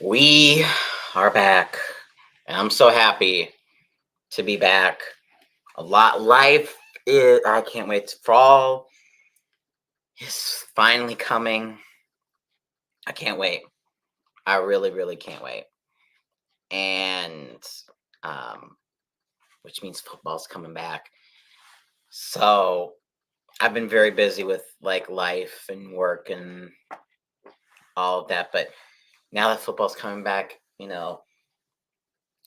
We are back, and I'm so happy to be back. A lot life is I can't wait to fall is finally coming. I can't wait. I really, really can't wait. And um, which means football's coming back. So I've been very busy with like life and work and all of that, but now that football's coming back,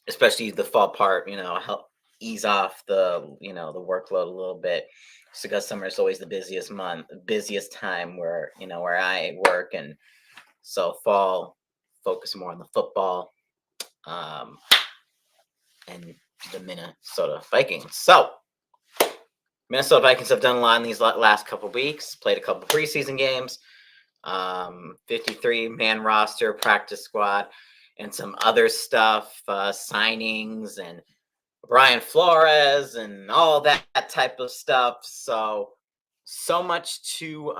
especially the fall part, help ease off the workload a little bit. So because summer is always the busiest time where I work, and so fall focus more on the football, um, and the Minnesota Vikings. So Minnesota Vikings have done a lot in these last couple weeks. Played a couple preseason games, 53-man roster, practice squad, and some other stuff, signings and Brian Flores and all that type of stuff. So much to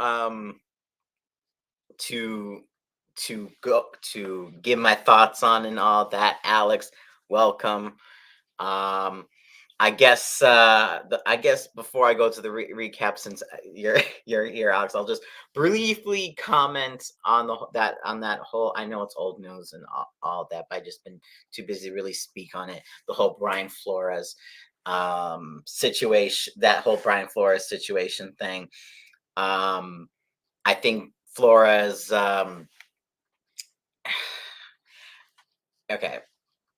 go to give my thoughts on and all that. Alex, welcome. Um, I guess before I go to the recap, since you're here, Alex, I'll just briefly comment on that whole. I know it's old news and all that, but I just been too busy to really speak on it. The whole Brian Flores situation, that whole Brian Flores situation thing. Um, I think Flores. Okay,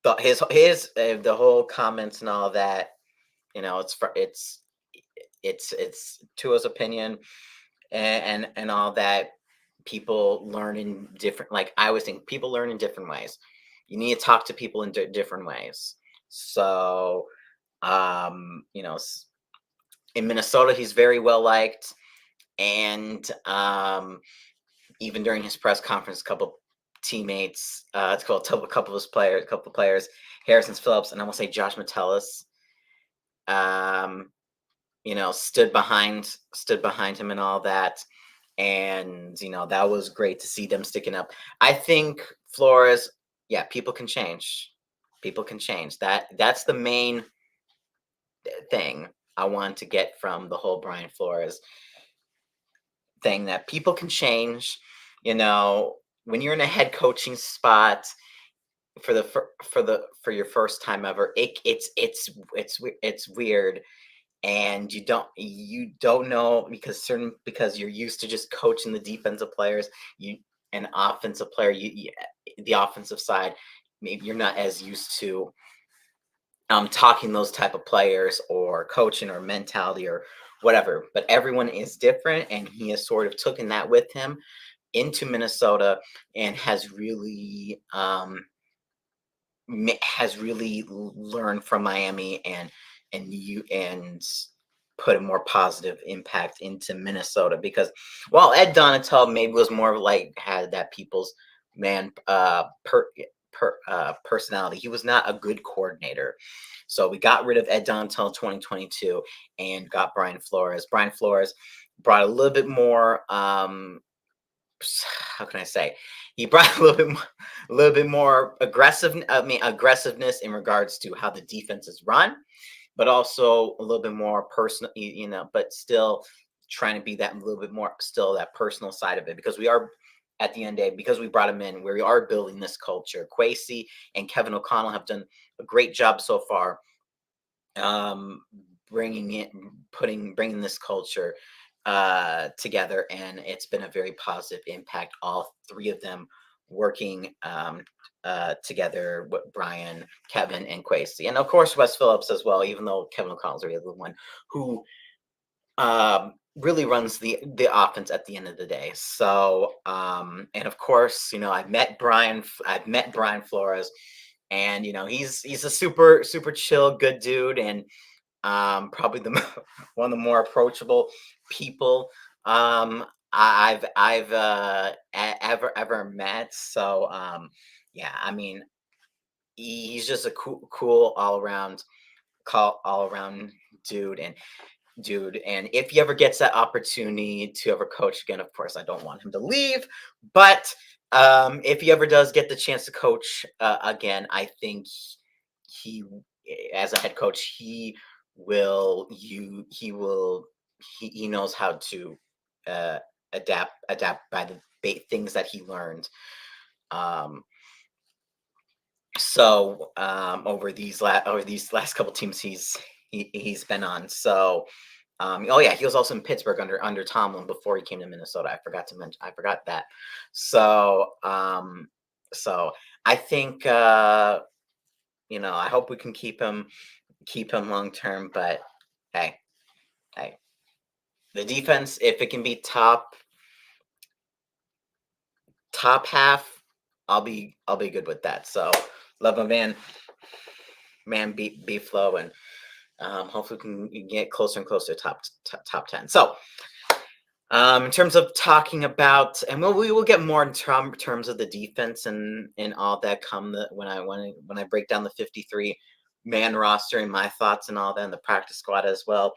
the whole comments and all that. It's Tua's opinion, and all that. People learn in different, like I always think people learn in different ways. You need to talk to people in different ways. So in Minnesota he's very well liked, and even during his press conference, a couple teammates, it's called a couple of his players, Harrison Phillips, and I want to say Josh Metellus, um, stood behind him and all that. And that was great to see them sticking up. I think Flores, yeah, people can change. People can change. That's the main thing I want to get from the whole Brian Flores thing, that people can change. When you're in a head coaching spot for your first time ever, it's weird, and you don't know, because you're used to just coaching the defensive players. You An offensive player, the offensive side, maybe you're not as used to talking those type of players or coaching or mentality or whatever. But everyone is different, and he has sort of taken that with him into Minnesota, and has really learned from Miami, and put a more positive impact into Minnesota. Because while Ed Donatel maybe was more of like had that people's man personality, he was not a good coordinator. So we got rid of Ed Donatel in 2022 and got Brian Flores. Brian Flores brought a little bit more. How can I say? He brought a little bit more aggressiveness in regards to how the defense is run, but also a little bit more personal, but still trying to be that a little bit more, still that personal side of it, because we are, at the end of the day, because we brought him in, we are building this culture. Quasey and Kevin O'Connell have done a great job so far, um, bringing this culture together, and it's been a very positive impact. All three of them working together with Brian, Kevin, and Quasey, and of course Wes Phillips as well. Even though Kevin O'Connell's really the one who really runs the offense at the end of the day. So, and of course, I've met Brian Flores, and he's a super chill, good dude, and probably one of the more approachable people I've ever met. So, yeah, I mean, he's just a cool all around dude. And if he ever gets that opportunity to ever coach again, of course I don't want him to leave, but If he ever does get the chance to coach again, I think he, as a head coach, he will, he knows how to uh, adapt by the things that he learned. Um, over these last couple teams he's been on. So oh yeah, he was also in Pittsburgh under Tomlin before he came to Minnesota. I forgot to mention. I forgot that. So so I think I hope we can keep him long term. But hey, hey, the defense, if it can be top half, I'll be good with that. So love my man B flow, and hopefully we can get closer and closer to top 10. So in terms of talking about, and we will get more in terms of the defense and all that when I break down the 53 man roster and my thoughts and all that, and the practice squad as well.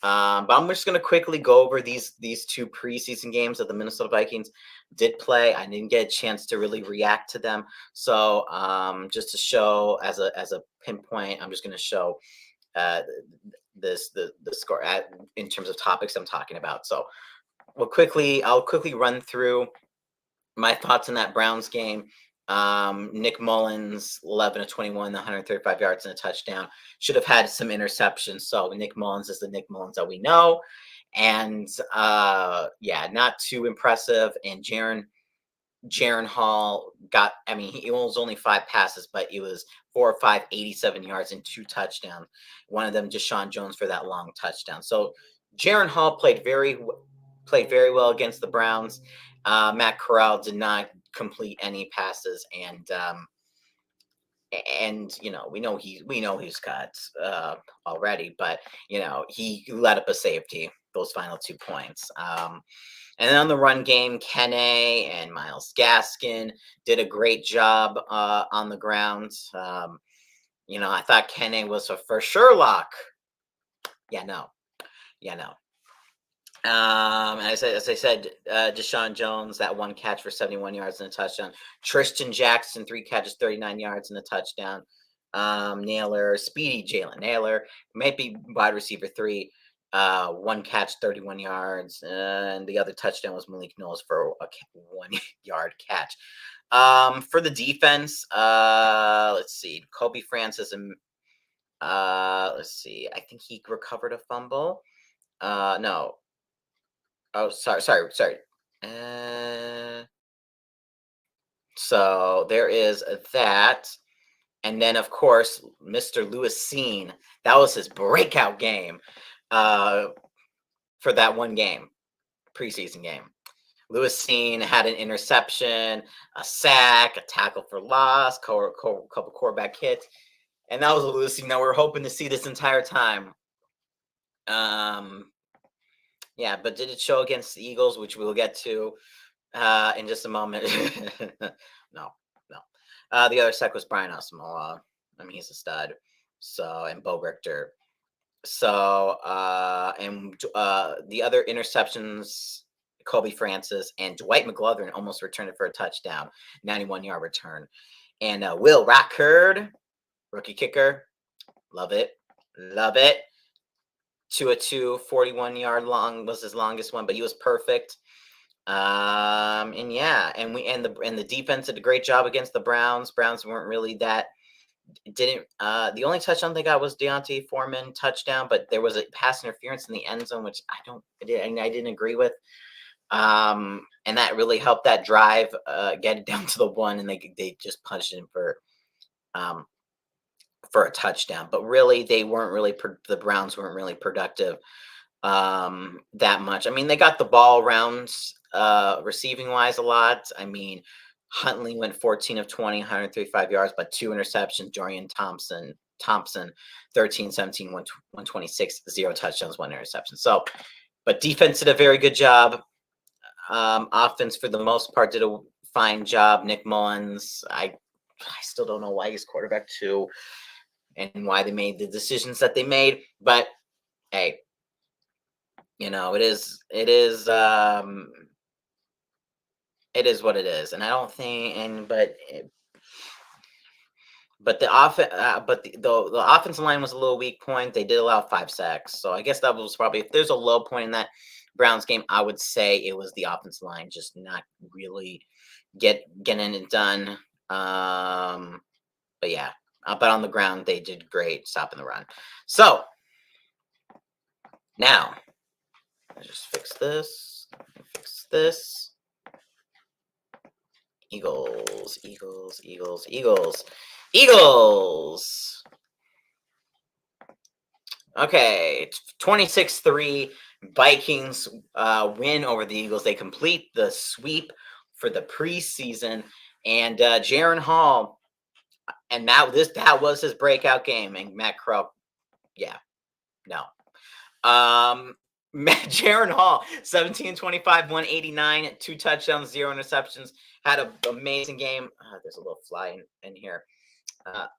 But I'm just going to quickly go over these two preseason games that the Minnesota Vikings did play. I didn't get a chance to really react to them, so just to show as a pinpoint, I'm just going to show uh, the score in terms of topics I'm talking about. So I'll quickly run through my thoughts on that Browns game. Nick Mullins, 11 of 21, 135 yards and a touchdown. Should have had some interceptions. So Nick Mullins is the Nick Mullins that we know. And yeah, not too impressive. And Jaron Hall got, I mean, it was only 5 passes, but it was 4 or 5, 87 yards and 2 touchdowns. One of them, Deshaun Jones, for that long touchdown. So Jaron Hall played very well against the Browns. Matt Corral did not complete any passes, and we know he's got already, but he let up a safety those final 2 points. And then on the run game, Kenne and Miles Gaskin did a great job on the ground. I thought Kenne was a for sure lock. Yeah, no. Yeah, no. As I said, Deshaun Jones, that one catch for 71 yards and a touchdown. Tristan Jackson, 3 catches, 39 yards and a touchdown. Speedy Jalen Naylor, might be wide receiver 3. 1 catch, 31 yards, and the other touchdown was Malik Knowles for a 1 yard catch. For the defense, let's see, Kobe Francis, and let's see, I think he recovered a fumble. No. Oh, sorry. Uh, so there is that. And then, of course, Mr. Lewis Seen. That was his breakout game for that one game, preseason game. Lewis Seen had an interception, a sack, a tackle for loss, couple quarterback hits. And that was a Lewis Seen that we were hoping to see this entire time. Yeah, but did it show against the Eagles, which we'll get to in just a moment? No. The other sack was Brian Asamoah. I mean, he's a stud. So, and Bo Richter. So, the other interceptions, Kobe Francis and Dwight McGlothern almost returned it for a touchdown, 91-yard return. And Will Rackard, rookie kicker, love it. 2 41-yard long was his longest one, but he was perfect. And yeah, and the defense did a great job against the Browns. Browns weren't really that. Didn't the only touchdown they got was Deontay Foreman touchdown, but there was a pass interference in the end zone, which I didn't agree with. And that really helped that drive get it down to the 1, and they just punched him for a touchdown. But really, the Browns weren't really productive that much. I mean, they got the ball around receiving wise a lot. I mean, Huntley went 14 of 20, 135 yards, but 2 interceptions. Dorian Thompson, 13, 17, 126, 0 touchdowns, 1 interception. So, but defense did a very good job. Offense, for the most part, did a fine job. Nick Mullins, I still don't know why he's quarterback 2 and why they made the decisions that they made. But hey, it is It is what it is, and I don't think, but the offensive line was a little weak point. They did allow 5 sacks, so I guess that was probably, if there's a low point in that Browns game, I would say it was the offensive line just not really getting it done. But yeah, but on the ground they did great stopping the run. So now let's just fix this. Fix this. Eagles, Eagles, Eagles, Eagles, Eagles. Okay, 26-3. Vikings win over the Eagles. They complete the sweep for the preseason. And Jaron Hall, and that was his breakout game. And Matt Crow, yeah, no. Jaron Hall, 17-25, 189, 2 touchdowns, 0 interceptions. Had an amazing game. There's a little fly in here. But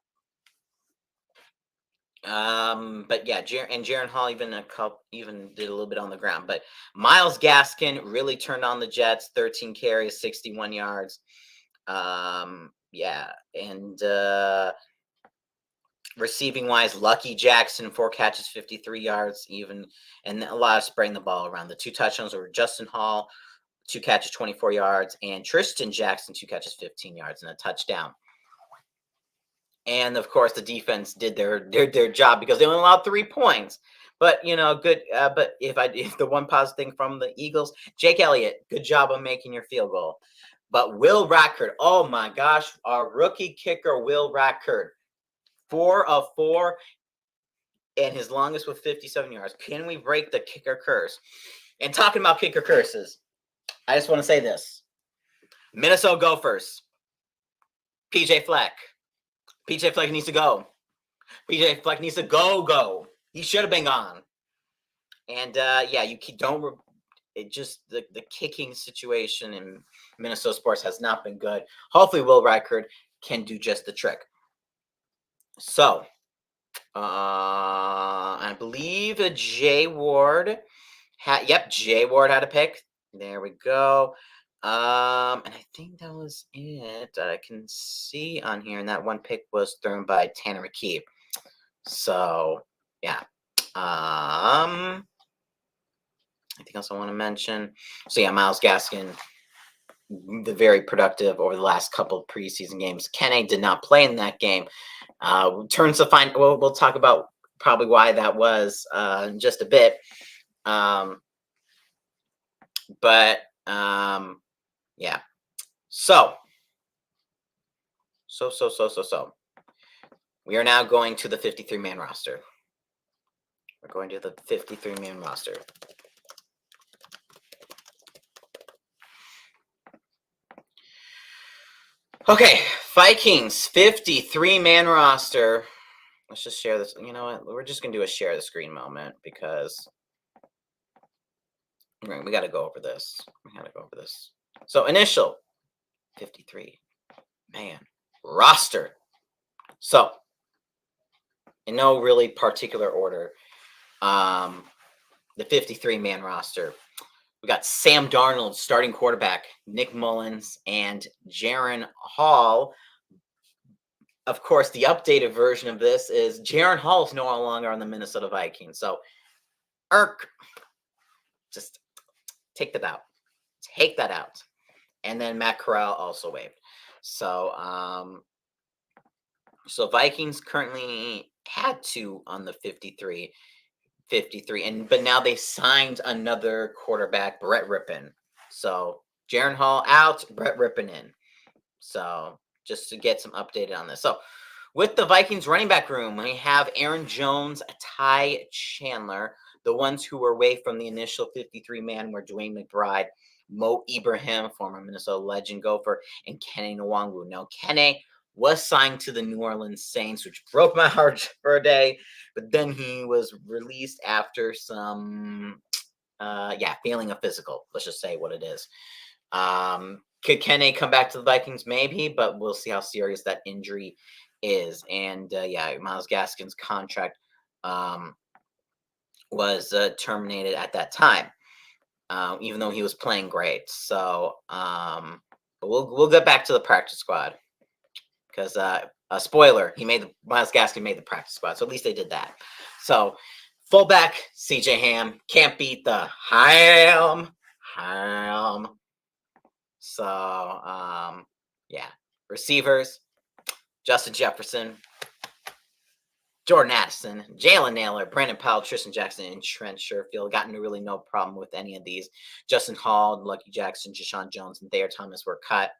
yeah, Jaron Hall even did a little bit on the ground. But Myles Gaskin really turned on the Jets. 13 carries, 61 yards. Yeah, and receiving wise, Lucky Jackson, 4 catches, 53 yards, and a lot of spraying the ball around. The 2 touchdowns were Justin Hall, 2 catches, 24 yards, and Tristan Jackson, 2 catches, 15 yards, and a touchdown. And of course, the defense did their job because they only allowed 3 points. But good. But if the one positive thing from the Eagles, Jake Elliott, good job of making your field goal. But Will Rackard, oh my gosh, our rookie kicker Will Rackard, 4 of 4, and his longest with 57 yards. Can we break the kicker curse? And talking about kicker curses, I just want to say this: Minnesota Gophers, PJ Fleck. PJ Fleck needs to go. PJ Fleck needs to go. He should have been gone. And yeah, you don't. It just the kicking situation in Minnesota sports has not been good. Hopefully, Will Reichard can do just the trick. So, I believe Jay Ward Jay Ward had a pick. There we go. And I think that was it that I can see on here. And that one pick was thrown by Tanner McKee. So, yeah. Anything else I want to mention? So, yeah, Myles Gaskin, very productive over the last couple of preseason games. Kenny did not play in that game. Turns to find, we'll talk about probably why that was in just a bit. But yeah. So we are now going to the 53-man roster. We're going to the 53-man roster. Okay, Vikings 53-man roster. Let's just share this. You know what? We're just gonna do a share the screen moment because we got to go over this. So initial 53-man roster. So in no really particular order, the 53-man roster. We got Sam Darnold, starting quarterback, Nick Mullins, and Jaron Hall. Of course, the updated version of this is Jaron Hall is no longer on the Minnesota Vikings. So, just take that out. Take that out. And then Matt Corral also waived. So, so Vikings currently had 2 on the 53, but now they signed another quarterback, Brett Rippon. So Jaron Hall out, Brett Rippon in. So just to get some updated on this. So with the Vikings running back room, we have Aaron Jones, Ty Chandler. The ones who were away from the initial 53-man were Dwayne McBride, Mo Ibrahim, former Minnesota legend Gopher, and Kenny Nwangwu. Now, Kenny was signed to the New Orleans Saints, which broke my heart for a day, but then he was released after some, failing a physical. Let's just say what it is. Could Kenny come back to the Vikings? Maybe, but we'll see how serious that injury is. And Myles Gaskin's contract was terminated at that time. even though he was playing great. So, but we'll get back to the practice squad because a spoiler, Miles Gaskin made the practice squad, so at least they did that. So, fullback CJ Ham can't beat the Ham. So, yeah, receivers Justin Jefferson, Jordan Addison, Jalen Naylor, Brandon Powell, Tristan Jackson, and Trent Sherfield. Gotten really no problem with any of these. Justin Hall, Lucky Jackson, Jashawn Jones, and Thayer Thomas were cut.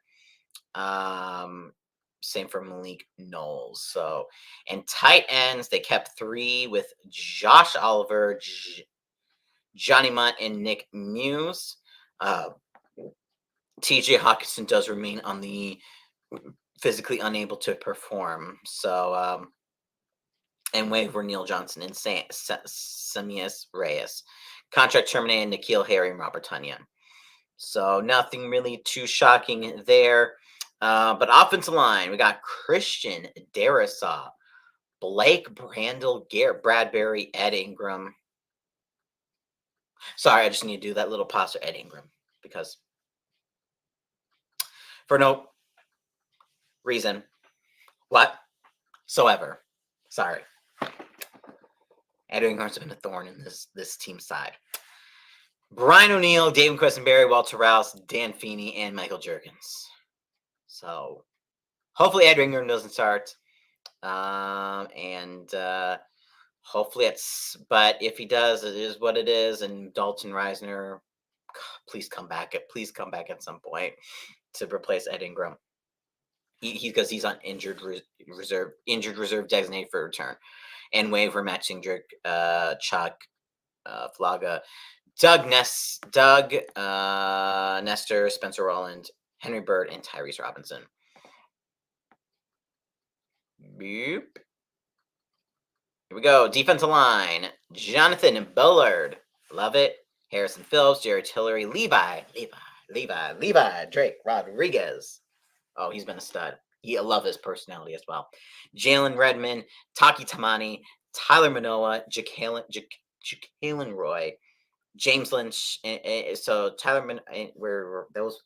Same for Malik Knowles. So, and tight ends, they kept 3 with Josh Oliver, Johnny Munt, and Nick Muse. TJ Hawkinson does remain on the physically unable to perform. So, and waiver Neil Johnson and Samias Reyes. Contract terminated N'Keal Harry and Robert Tonyan. So nothing really too shocking there. But offensive line, we got Christian Darrisaw, Blake Brandel, Garrett Bradbury, Ed Ingram. Sorry, I just need to do that little pause for Ed Ingram because for no reason whatsoever. Sorry. Ed Ingram's been a thorn in this team's side. Brian O'Neill, David Questenberry, Walter Rouse, Dan Feeney, and Michael Jurgens. So hopefully Ed Ingram doesn't start. Hopefully but if he does, it is what it is. And Dalton Reisner, please come back at some point to replace Ed Ingram. Because he's on injured reserve designated for return. And waiver matching Chuck Flaga, Doug Nestor, Spencer Rowland, Henry Bird, and Tyrese Robinson. Boop. Here we go. Defensive line. Jonathan Bullard. Love it. Harrison Phillips, Jerry Tillery, Levi, Drake Rodriguez. Oh, he's been a stud. I love his personality as well. Jalen Redmond, Taki Tamani, Tyler Manoa, Jalen Roy, James Lynch. So Tyler, those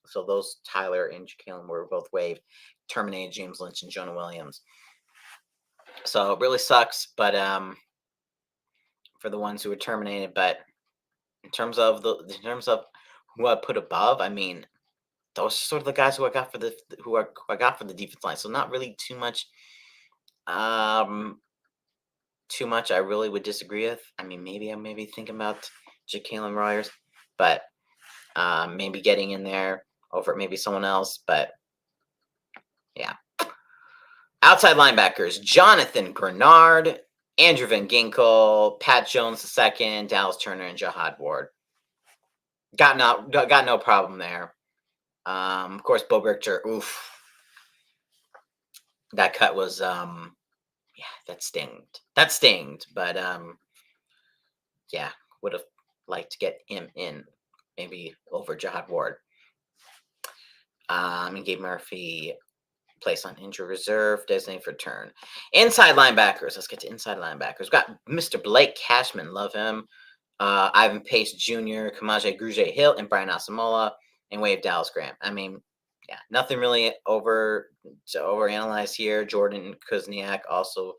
Tyler and Jalen were both waived, terminated. James Lynch and Jonah Williams. So it really sucks, but for the ones who were terminated. But in terms of who I put above, I mean, those are sort of the guys who I got for the defense line. So not really too much. Too much I really would disagree with. I mean, maybe I'm thinking about Jalen Rogers, but maybe getting in there over maybe someone else. But yeah. Outside linebackers, Jonathan Grenard, Andrew Van Ginkel, Pat Jones II, Dallas Turner, and Jahad Ward. Got no problem there. Of course, Bo Richter, oof. That cut was that stinged. But yeah, would have liked to get him in maybe over Jahad Ward. And Gabe Murphy placed on injury reserve, designated for return. Inside linebackers. Let's get to inside linebackers. We've got Mr. Blake Cashman. Love him. Ivan Pace Jr., Kamaje Grugier-Hill, and Brian Asamoah, and waive Dallas Graham. I mean, yeah, nothing really to overanalyze here. Jordan Kuzniak also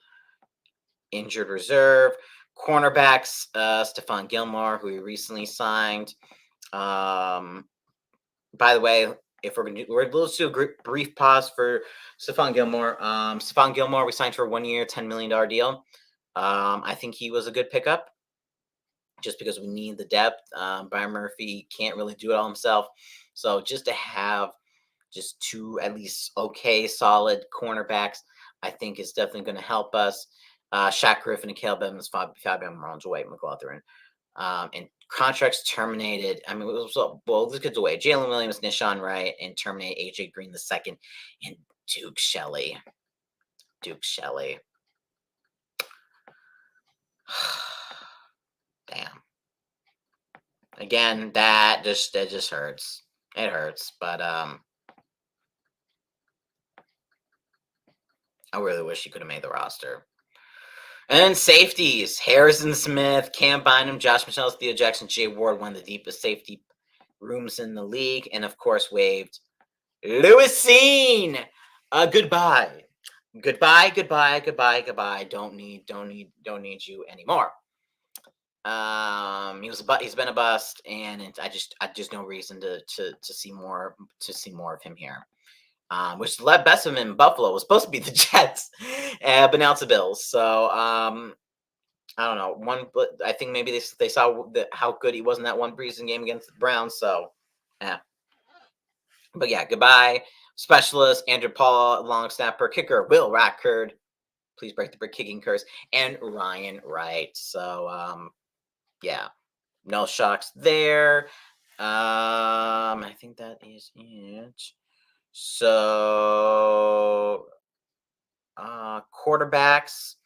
injured reserve. Cornerbacks, Stephon Gilmore, who we recently signed. By the way, if let's do a brief pause for Stephon Gilmore. Stephon Gilmore, we signed for a 1 year, $10 million deal. I think he was a good pickup just because we need the depth. Brian Murphy can't really do it all himself. So just to have just 2 at least okay, solid cornerbacks, I think is definitely going to help us. Shaq Griffin and Caleb Evans, Fabian Morons, White McLaughlin. And contracts terminated. I mean, let's get away. Jalen Williams, Nishan Wright, and terminate AJ Green II and Duke Shelley. Damn. Again, that just hurts. It hurts, but I really wish he could have made the roster. And then safeties, Harrison Smith, Cam Bynum, Josh Michels, Theo Jackson, Jay Ward, one of the deepest safety rooms in the league, and of course waived Lewisine. Goodbye. Goodbye, goodbye, goodbye, goodbye. Don't need you anymore. He's been a bust, and I just no reason to see more of him here. Which led best of him in Buffalo was supposed to be the Jets, but now it's the Bills. So I don't know. But I think maybe they saw how good he was in that one preseason game against the Browns. So yeah, but yeah, goodbye. Specialist Andrew Paul, long snapper, kicker Will Rackard. Please break the kicking curse, and Ryan Wright. So yeah, no shocks there. I think that is it. So quarterbacks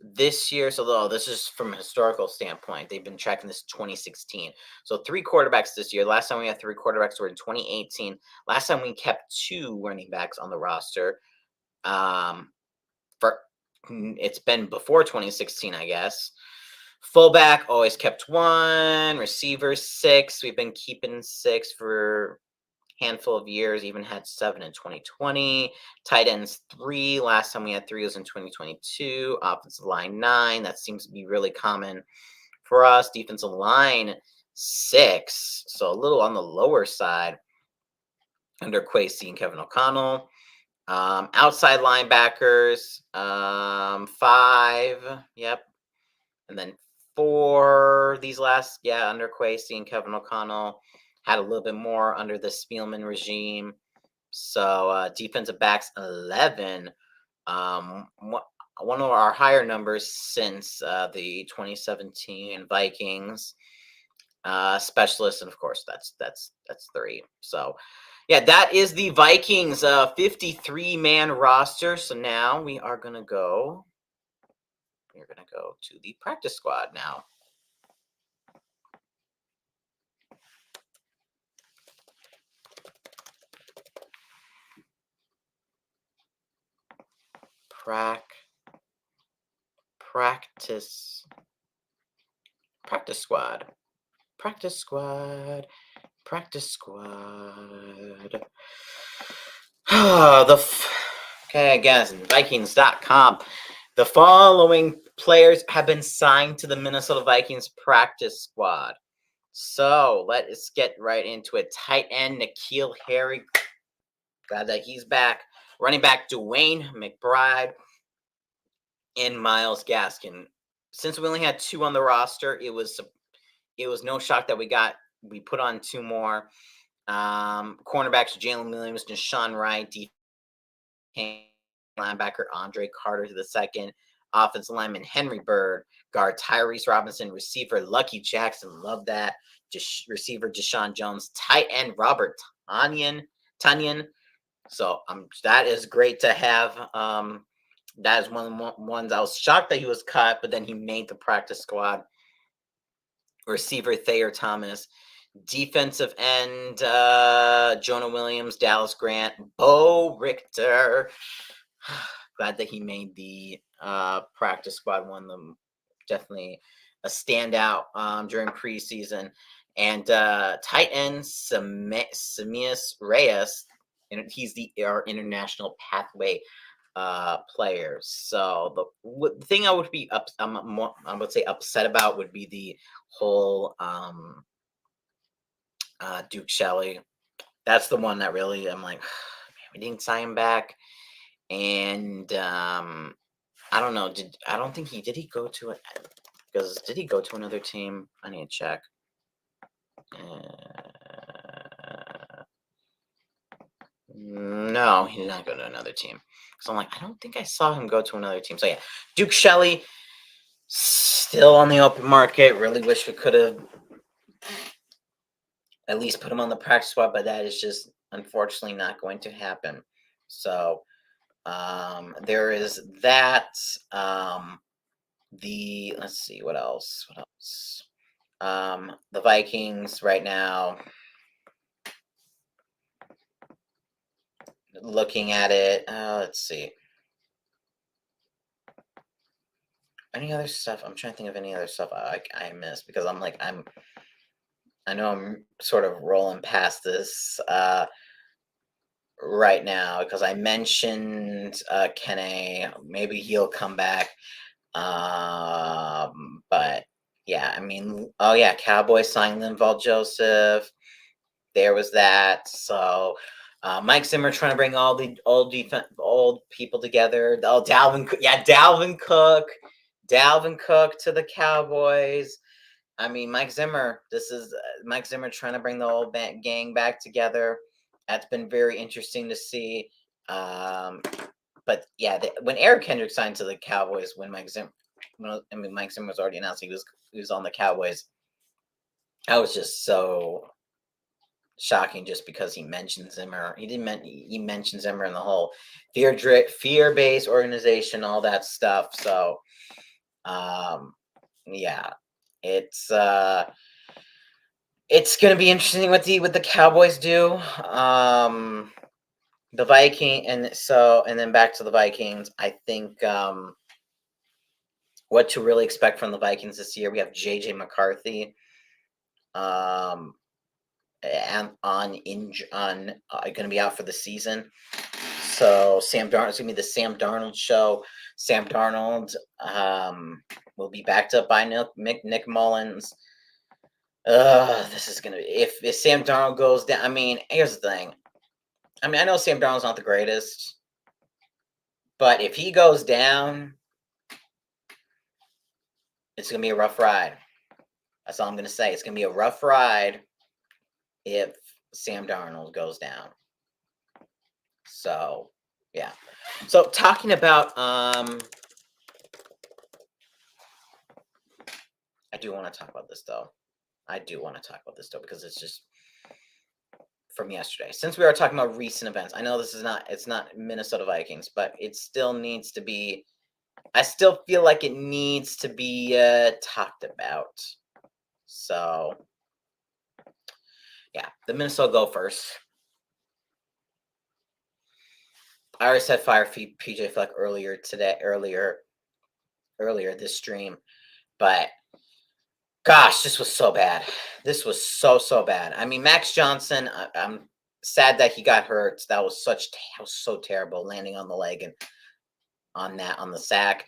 this year. So this is from a historical standpoint. They've been tracking this 2016. So 3 quarterbacks this year. Last time we had 3 quarterbacks were in 2018. Last time we kept 2 running backs on the roster. For it's been before 2016, I guess. Fullback always kept 1. Receiver 6. We've been keeping 6 for handful of years, even had 7 in 2020. Tight ends 3. Last time we had 3 was in 2022. Offensive line 9. That seems to be really common for us. Defensive line 6. So a little on the lower side under Kwesi and Kevin O'Connell. Outside linebackers 5. Yep. And then 4 these last, under Kwesi and Kevin O'Connell. Had a little bit more under the Spielman regime. So defensive backs 11. One of our higher numbers since the 2017 Vikings. Specialists, and of course that's 3. So yeah, that is the Vikings 53-man roster. So now we are gonna go. We're gonna go to the practice squad now. Practice squad. Practice squad. Practice squad. Okay, guys, Vikings.com. The following players have been signed to the Minnesota Vikings practice squad. So let's get right into it. Tight end N'Keal Harry. Glad that he's back. Running back Dwayne McBride and Myles Gaskin. Since we only had 2 on the roster, it was no shock that we put on 2 more. Cornerbacks Jalen Williams, Deshaun Wright, linebacker Andre Carter to the second, offensive lineman Henry Bird, guard Tyrese Robinson, receiver Lucky Jackson, love that. Receiver Deshaun Jones, tight end Robert Tunyon. So that is great to have. That is one of the ones I was shocked that he was cut, but then he made the practice squad. Receiver Thayer Thomas, defensive end Jonah Williams, Dallas Grant, Bo Richter. Glad that he made the practice squad. One of them definitely a standout during preseason. And tight end Samias Reyes, and he's our international pathway player. So the thing I would be I would say upset about would be the whole Duke Shelley. That's the one that really I'm like, man, we didn't sign him back. And I don't know. I don't think did he go to it? Because did he go to another team? I need to check. No, he did not go to another team. So I'm like, I don't think I saw him go to another team. So yeah, Duke Shelley still on the open market. Really wish we could have at least put him on the practice squad, but that is just unfortunately not going to happen. So there is that. Let's see what else. The Vikings right now. Looking at it, let's see. Any other stuff? I'm trying to think of any other stuff I missed because I'm I know I'm sort of rolling past this right now because I mentioned Kene. Maybe he'll come back. But yeah, I mean, oh yeah, Cowboys signed Linval Joseph. There was that. So Mike Zimmer trying to bring all the old people together. Oh, Dalvin Cook to the Cowboys. I mean, Mike Zimmer. This is Mike Zimmer trying to bring the old gang back together. That's been very interesting to see. But yeah, when Eric Kendrick signed to the Cowboys, Mike Zimmer was already announced he was on the Cowboys. I was just so shocking just because he mentioned Zimmer. He mentioned Zimmer in the whole fear-based organization, all that stuff. So, yeah, it's going to be interesting what the Cowboys do. The Viking and then back to the Vikings. I think what to really expect from the Vikings this year. We have JJ McCarthy. And going to be out for the season. So Sam Darnold, it's going to be the Sam Darnold show. Sam Darnold will be backed up by Nick Mullins. This is going to be, if Sam Darnold goes down, I mean, here's the thing. I mean, I know Sam Darnold's not the greatest, but if he goes down, it's going to be a rough ride. That's all I'm going to say. It's going to be a rough ride if Sam Darnold goes down. So, yeah. So, talking about, I do want to talk about this, though. Because it's just from yesterday. Since we are talking about recent events, I know it's not Minnesota Vikings, but it still needs to be, I still feel like it needs to be talked about. So, yeah, the Minnesota Gophers. I already said fire PJ Fleck earlier this stream, but gosh, this was so bad. This was so bad. I mean, Max Johnson, I'm sad that he got hurt. That was so terrible, landing on the leg and on the sack.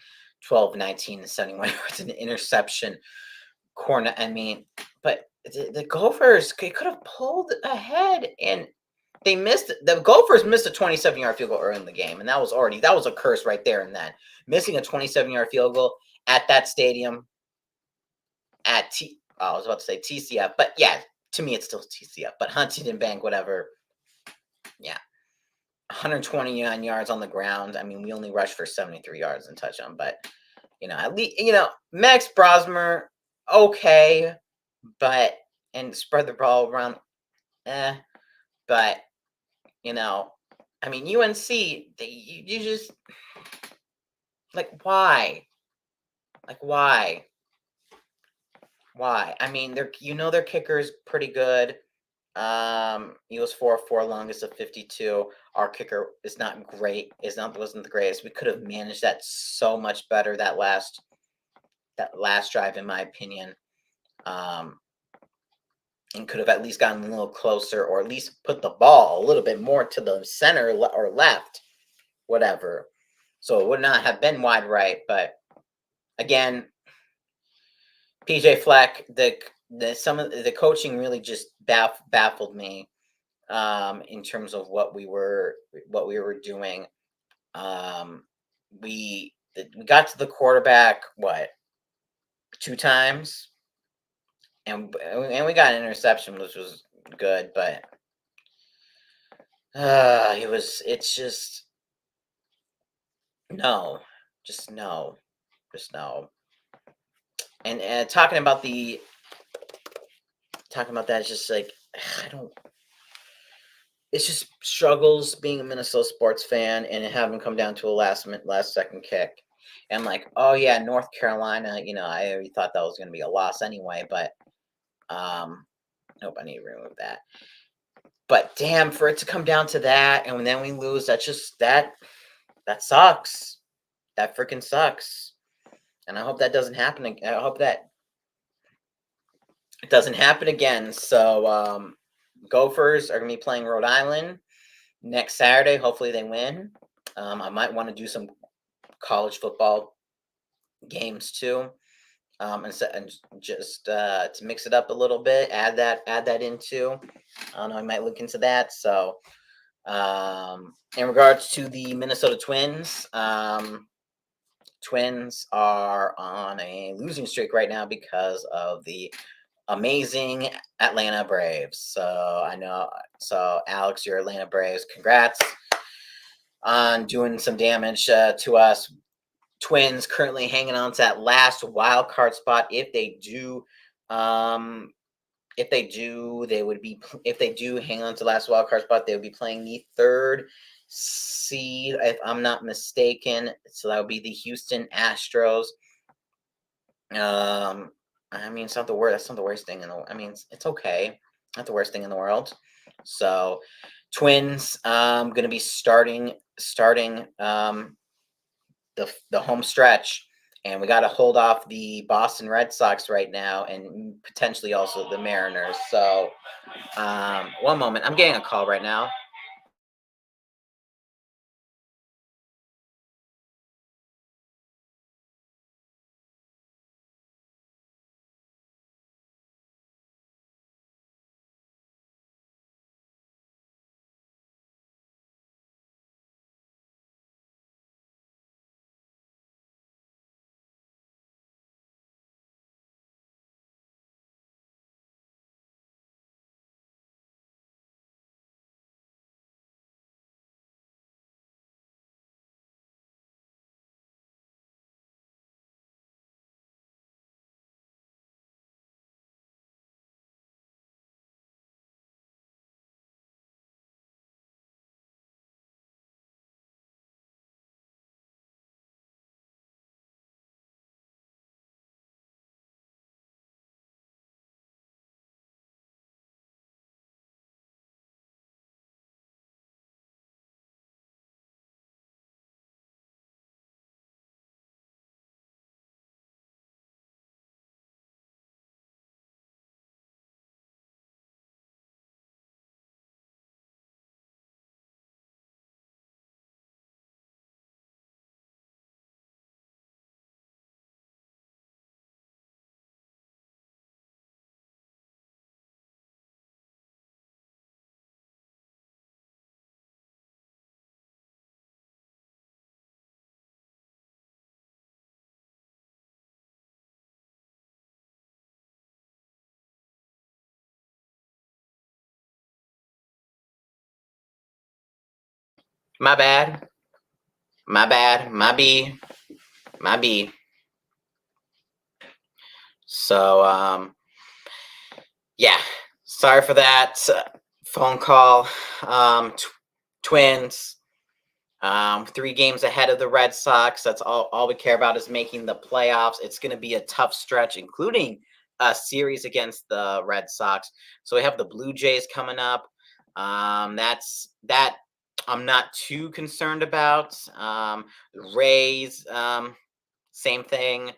12, 19, and 71 yards, an interception. Corner. I mean, but the Gophers, they could have pulled ahead, and the Gophers missed a 27-yard field goal early in the game, and that was a curse right there and then. Missing a 27-yard field goal at that stadium I was about to say TCF, but yeah, to me it's still TCF, but Huntington Bank, whatever. Yeah. 129 yards on the ground. I mean, we only rushed for 73 yards and touchdown, but at least, Max Brosmer, okay, but, and spread the ball around, but, I mean, UNC, you just, why? Why? I mean, their kicker is pretty good. He was 4-4, longest of 52. Our kicker is not great. Wasn't the greatest. We could have managed that so much better that last drive, in my opinion. And could have at least gotten a little closer, or at least put the ball a little bit more to the center or left, whatever. So it would not have been wide right. But again, PJ Fleck, some of the coaching really just baffled me in terms of what we were doing. We got to the quarterback 2 times, and we got an interception, which was good, but it's just no. And talking about that, it's just like, it's just struggles being a Minnesota sports fan and having come down to a last second kick. And oh yeah, North Carolina, I already thought that was going to be a loss anyway, but nope, I need to remove that. But damn, for it to come down to that, and then we lose, that sucks. That freaking sucks. And I hope that doesn't happen. I hope that it doesn't happen again. So Gophers are going to be playing Rhode Island next Saturday. Hopefully they win. I might want to do some college football games too. And just to mix it up a little bit, add that into. I don't know. I might look into that. So, in regards to the Minnesota Twins, Twins are on a losing streak right now because of the amazing Atlanta Braves. So I know. So Alex, your Atlanta Braves, congrats on doing some damage to us. Twins currently hanging on to that last wild card spot. If they do, they would be. If they do hang on to the last wild card spot, they would be playing the third seed, if I'm not mistaken. So that would be the Houston Astros. I mean, it's not the worst. That's not the worst thing in the. I mean, it's okay. Not the worst thing in the world. So, Twins, going to be starting the home stretch, and we got to hold off the Boston Red Sox right now, and potentially also the Mariners. So, one moment, I'm getting a call right now. My bad. My bad. My B. My B. So, yeah. Sorry for that phone call. Twins. 3 games ahead of the Red Sox. That's all we care about is making the playoffs. It's going to be a tough stretch, including a series against the Red Sox. So we have the Blue Jays coming up. That I'm not too concerned about. Rays, same thing.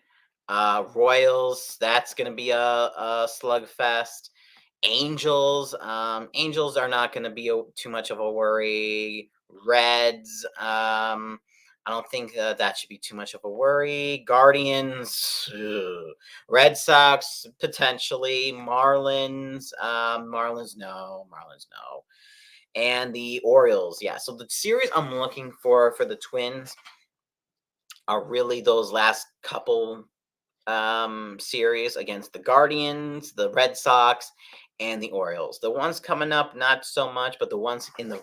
Royals, that's going to be a slugfest. Angels are not going to be too much of a worry. Reds, I don't think that should be too much of a worry. Guardians, ugh. Red Sox potentially. Marlins no. And the Orioles, yeah. So the series I'm looking for the Twins are really those last couple series against the Guardians, the Red Sox, and the Orioles. The ones coming up, not so much, but the ones in the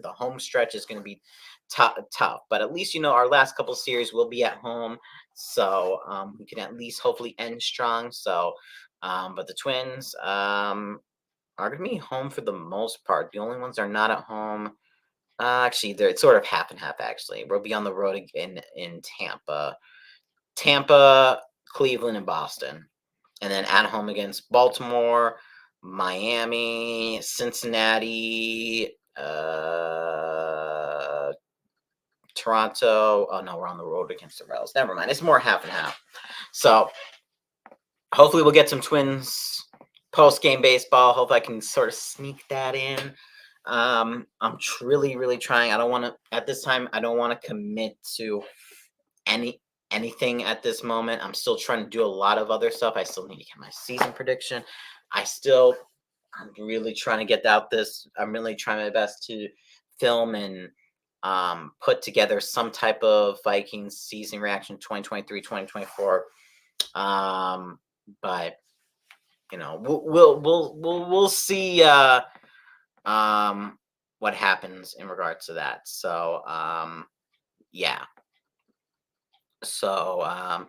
home stretch is going to be tough. But at least our last couple series will be at home, so we can at least hopefully end strong. So, but the Twins are going to be home for the most part. The only ones that are not at home. Actually, it's sort of half and half. Actually, we'll be on the road again in Tampa, Cleveland, and Boston. And then at home against Baltimore, Miami, Cincinnati, Toronto. Oh no, we're on the road against the Royals. Never mind. It's more half and half. So hopefully we'll get some Twins post-game baseball. Hope I can sort of sneak that in. I'm really trying. I don't want to at this time. I don't want to commit to anything at this moment. I'm still trying to do a lot of other stuff. I still need to get my season prediction. I'm really trying to get out this. I'm really trying my best to film and put together some type of Vikings season reaction 2023, 2024. But we'll see what happens in regards to that. So yeah. So I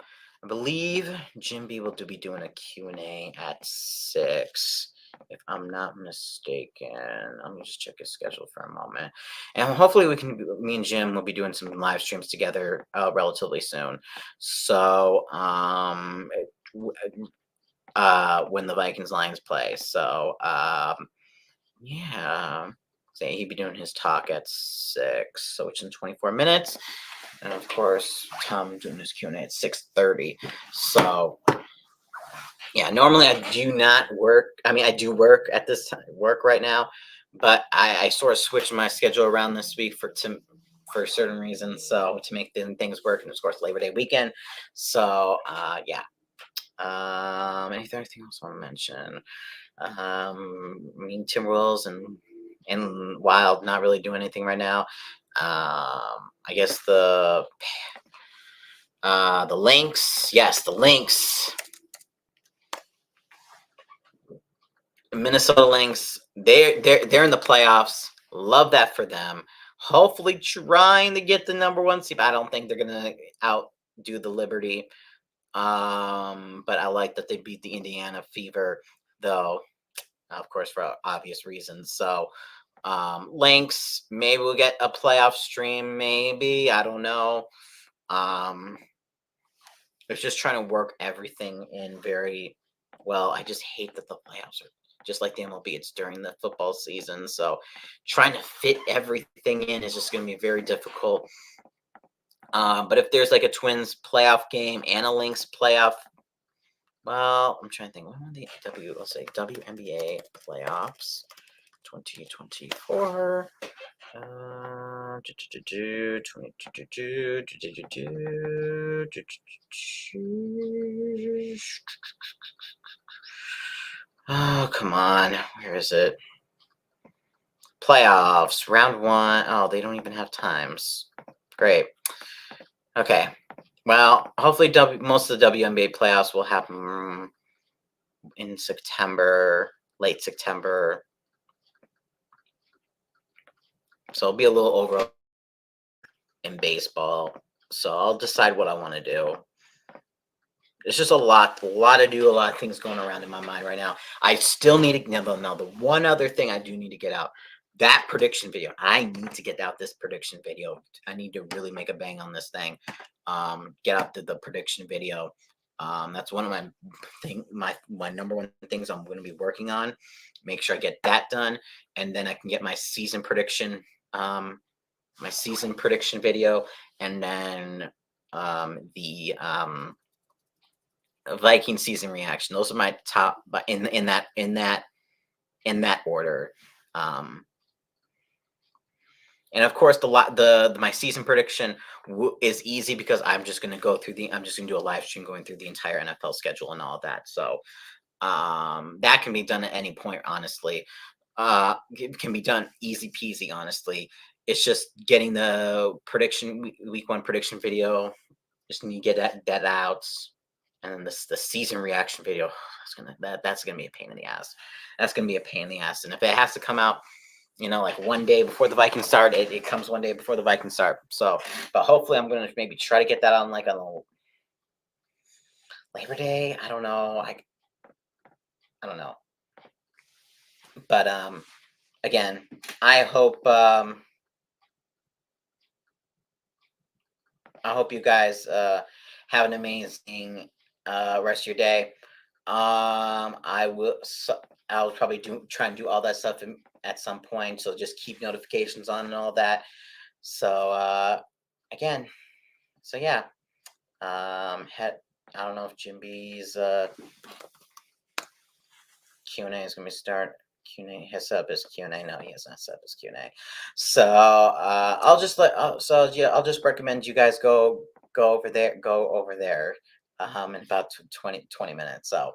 believe Jim B will be doing a Q&A at 6, if I'm not mistaken. Let me just check his schedule for a moment. And hopefully me and Jim will be doing some live streams together relatively soon. So when the Vikings Lions play. So yeah. Say he'd be doing his talk at 6, so it's in 24 minutes. And of course, Tom doing his Q&A at 6:30. So yeah, normally I do not work. I mean, I do work at this time, work right now, but I sort of switched my schedule around this week for certain reasons. So to make things work, and of course Labor Day weekend. So yeah. Anything else I want to mention? I mean, Timberwolves and Wild not really doing anything right now. I guess the Lynx, yes, the Lynx, Minnesota Lynx. They're in the playoffs. Love that for them. Hopefully, trying to get the number 1 seed. I don't think they're gonna outdo the Liberty. But I like that they beat the Indiana Fever, though, of course, for obvious reasons. So, Lynx, maybe we'll get a playoff stream. Maybe, I don't know. It's just trying to work everything in very well. I just hate that the playoffs are just like the MLB. It's during the football season, so trying to fit everything in is just going to be very difficult. But if there's like a Twins playoff game and a Lynx playoff, well, I'm trying to think. When are the let's say WNBA playoffs 2024? Oh, come on. Where is it? Playoffs, round 1. Oh, they don't even have times. Great. Okay. Well, hopefully most of the WNBA playoffs will happen in September, late September. So it'll be a little over in baseball. So I'll decide what I want to do. It's just a lot of things going around in my mind right now. I still need to now the one other thing I do need to get out, that prediction video. I need to get out this prediction video. I need to really make a bang on this thing. Get out the prediction video. That's one of my number 1 things I'm going to be working on. Make sure I get that done, and then I can get my season prediction video, and then the Viking season reaction. Those are my top, but in that order. And of course, my season prediction is easy because I'm just going to do a live stream going through the entire NFL schedule and all of that. So that can be done at any point. Honestly, it can be done easy peasy. Honestly, it's just getting the week 1 prediction video. Just need to get that out. And then the season reaction video, that's gonna be a pain in the ass. That's gonna be a pain in the ass. And if it has to come out, like one day before the Vikings start, it comes one day before the Vikings start. So, but hopefully I'm gonna maybe try to get that on on Labor Day. I don't know. I don't know. But again, I hope you guys have an amazing rest of your day. I'll probably try and do all that stuff at some point. So just keep notifications on and all that. So again, so yeah, I don't know if Jim B's Q&A is going to start. Q&A has set up his Q&A. No, he has not set up his Q&A. So I'll just I'll just recommend you guys go over there in about 20 minutes. So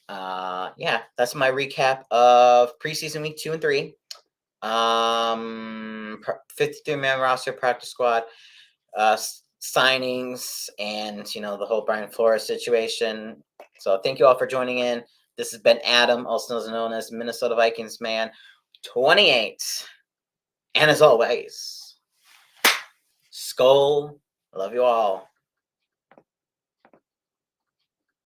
yeah, that's my recap of preseason week 2 and 3. 53-man roster, practice squad, signings, and the whole Brian Flores situation. So thank you all for joining in. This has been Adam, also known as Minnesota Vikings Man 28. And as always, Skull, love you all.